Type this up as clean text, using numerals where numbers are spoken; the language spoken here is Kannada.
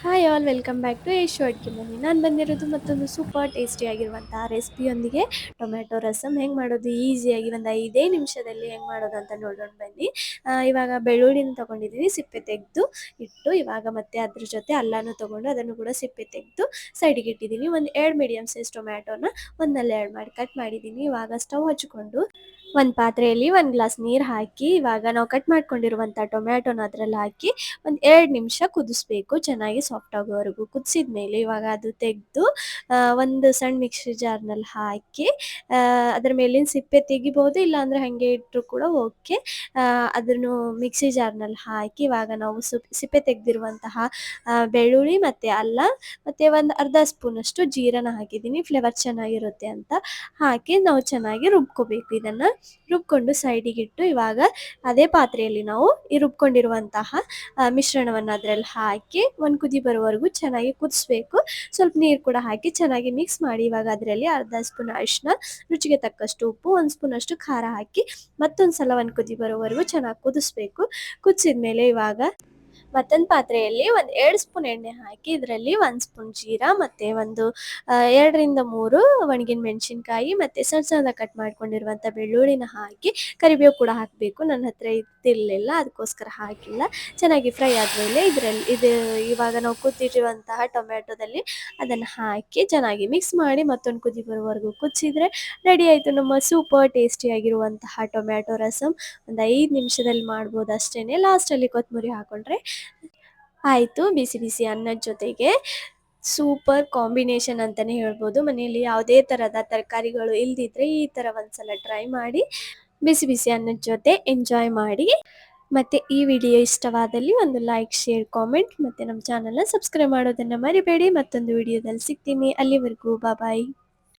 Hi all welcome back to Yashu ಅಡ್ಗೆ ಮನೆ. ನಾನು ಬಂದಿರೋದು ಮತ್ತೊಂದು ಸೂಪರ್ ಟೇಸ್ಟಿಯಾಗಿರುವಂತಹ ರೆಸಿಪಿಯೊಂದಿಗೆ. ಟೊಮ್ಯಾಟೊ ರಸಮ್ ಹೆಂಗೆ ಮಾಡೋದು ಈಸಿಯಾಗಿ ಒಂದು 5 ನಿಮಿಷದಲ್ಲಿ ಹೆಂಗೆ ಮಾಡೋದು ಅಂತ ನೋಡೋಣ ಬನ್ನಿ. ಇವಾಗ ಬೆಳ್ಳುಳ್ಳಿನ ತೊಗೊಂಡಿದ್ದೀನಿ, ಸಿಪ್ಪೆ ತೆಗೆದು ಇಟ್ಟು. ಇವಾಗ ಮತ್ತೆ ಅದ್ರ ಜೊತೆ ಅಲ್ಲನೂ ತೊಗೊಂಡು ಅದನ್ನು ಕೂಡ ಸಿಪ್ಪೆ ತೆಗೆದು ಸೈಡಿಗೆ ಇಟ್ಟಿದ್ದೀನಿ. ಒಂದು 2 ಮೀಡಿಯಮ್ ಸೈಜ್ ಟೊಮ್ಯಾಟೋನ ಒಂದಲ್ಲಿ 2 ಮಾಡಿ ಕಟ್ ಮಾಡಿದ್ದೀನಿ. ಇವಾಗ ಸ್ಟವ್ ಹಚ್ಕೊಂಡು ಒಂದು ಪಾತ್ರೆಯಲ್ಲಿ 1 ಗ್ಲಾಸ್ ನೀರು ಹಾಕಿ, ಇವಾಗ ನಾವು ಕಟ್ ಮಾಡ್ಕೊಂಡಿರುವಂಥ ಟೊಮ್ಯಾಟೊನ ಅದರಲ್ಲಿ ಹಾಕಿ ಒಂದು 2 ನಿಮಿಷ ಕುದಿಸ್ಬೇಕು, ಚೆನ್ನಾಗಿ ಸಾಫ್ಟ್ ಆಗೋವರೆಗೂ. ಕುದಿಸಿದ ಮೇಲೆ ಇವಾಗ ಅದು ತೆಗೆದು ಒಂದು ಸಣ್ಣ ಮಿಕ್ಸಿ ಜಾರ್ನಲ್ಲಿ ಹಾಕಿ, ಅದ್ರ ಮೇಲಿನ ಸಿಪ್ಪೆ ತೆಗಿಬೋದು, ಇಲ್ಲಾಂದರೆ ಹಾಗೆ ಇಟ್ಟರು ಕೂಡ ಓಕೆ. ಅದನ್ನು ಮಿಕ್ಸಿ ಜಾರ್ನಲ್ಲಿ ಹಾಕಿ ಇವಾಗ ನಾವು ಸಿಪ್ಪೆ ತೆಗೆದಿರುವಂತಹ ಬೆಳ್ಳುಳ್ಳಿ ಮತ್ತು ಅಲ್ಲ ಮತ್ತು ಒಂದು ಅರ್ಧ ಸ್ಪೂನಷ್ಟು ಜೀರನ ಹಾಕಿದ್ದೀನಿ, ಫ್ಲೇವರ್ ಚೆನ್ನಾಗಿರುತ್ತೆ ಅಂತ ಹಾಕಿ ನಾವು ಚೆನ್ನಾಗಿ ರುಬ್ಕೋಬೇಕು. ಇದನ್ನು ರುಬ್ಕೊಂಡು ಸೈಡಿಗಿಟ್ಟು ಇವಾಗ ಅದೇ ಪಾತ್ರೆಯಲ್ಲಿ ನಾವು ಈ ರುಬ್ಕೊಂಡಿರುವಂತಹ ಮಿಶ್ರಣವನ್ನು ಅದರಲ್ಲಿ ಹಾಕಿ ಒಂದು ಕುದಿ ಬರೋವರೆಗೂ ಚೆನ್ನಾಗಿ ಕುದಿಸ್ಬೇಕು. ಸ್ವಲ್ಪ ನೀರು ಕೂಡ ಹಾಕಿ ಚೆನ್ನಾಗಿ ಮಿಕ್ಸ್ ಮಾಡಿ ಇವಾಗ ಅದರಲ್ಲಿ ಅರ್ಧ ಸ್ಪೂನ್ ಅರಿಶಿನ, ರುಚಿಗೆ ತಕ್ಕಷ್ಟು ಉಪ್ಪು, 1 ಸ್ಪೂನಷ್ಟು ಖಾರ ಹಾಕಿ ಮತ್ತೊಂದು ಸಲ ಒಂದು ಕುದಿ ಬರೋವರೆಗೂ ಚೆನ್ನಾಗಿ ಕುದಿಸ್ಬೇಕು. ಕುದಿಸಿದ ಮೇಲೆ ಇವಾಗ ಮತ್ತೊಂದು ಪಾತ್ರೆಯಲ್ಲಿ ಒಂದು 2 ಸ್ಪೂನ್ ಎಣ್ಣೆ ಹಾಕಿ ಇದರಲ್ಲಿ 1 ಸ್ಪೂನ್ ಜೀರಾ ಮತ್ತು ಒಂದು 2 ರಿಂದ 3 ಒಣಗಿನ ಮೆಣಸಿನ್ಕಾಯಿ ಮತ್ತು ಸಣ್ಣ ಸಣ್ಣದಾಗಿ ಕಟ್ ಮಾಡ್ಕೊಂಡಿರುವಂಥ ಬೆಳ್ಳುಳ್ಳಿನ ಹಾಕಿ, ಕರಿಬೇವು ಕೂಡ ಹಾಕಬೇಕು. ನನ್ನ ಹತ್ರ ಇದ್ದಿರಲಿಲ್ಲ, ಅದಕ್ಕೋಸ್ಕರ ಹಾಕಿಲ್ಲ. ಚೆನ್ನಾಗಿ ಫ್ರೈ ಆದಮೇಲೆ ಇವಾಗ ನಾವು ಕುದಿಟ್ಟಿರುವಂತಹ ಟೊಮ್ಯಾಟೊದಲ್ಲಿ ಅದನ್ನು ಹಾಕಿ ಚೆನ್ನಾಗಿ ಮಿಕ್ಸ್ ಮಾಡಿ ಮತ್ತೊಂದು ಕುದಿ ಬರೋವರೆಗೂ ಕುದಿಸಿದ್ರೆ ರೆಡಿ ಆಯಿತು ನಮ್ಮ ಸೂಪರ್ ಟೇಸ್ಟಿಯಾಗಿರುವಂತಹ ಟೊಮ್ಯಾಟೊ ರಸಮ್. ಒಂದು 5 ನಿಮಿಷದಲ್ಲಿ ಮಾಡ್ಬೋದು ಅಷ್ಟೇ. ಲಾಸ್ಟಲ್ಲಿ ಕೊತ್ತಂಬರಿ ಹಾಕೊಂಡ್ರೆ ಆಯಿತು. ಬಿಸಿ ಬಿಸಿ ಅನ್ನದ ಜೊತೆಗೆ ಸೂಪರ್ ಕಾಂಬಿನೇಷನ್ ಅಂತಲೇ ಹೇಳ್ಬೋದು. ಮನೆಯಲ್ಲಿ ಯಾವುದೇ ಥರದ ತರಕಾರಿಗಳು ಇಲ್ದಿದ್ರೆ ಈ ಥರ ಒಂದ್ಸಲ ಟ್ರೈ ಮಾಡಿ, ಬಿಸಿ ಬಿಸಿ ಅನ್ನದ ಜೊತೆ ಎಂಜಾಯ್ ಮಾಡಿ. ಮತ್ತು ಈ ವಿಡಿಯೋ ಇಷ್ಟವಾದಲ್ಲಿ ಒಂದು ಲೈಕ್, ಶೇರ್, ಕಾಮೆಂಟ್ ಮತ್ತು ನಮ್ಮ ಚಾನಲ್ನ ಸಬ್ಸ್ಕ್ರೈಬ್ ಮಾಡೋದನ್ನು ಮರಿಬೇಡಿ. ಮತ್ತೊಂದು ವಿಡಿಯೋದಲ್ಲಿ ಸಿಗ್ತೀನಿ. ಅಲ್ಲಿವರೆಗೂ ಬಾಯ್.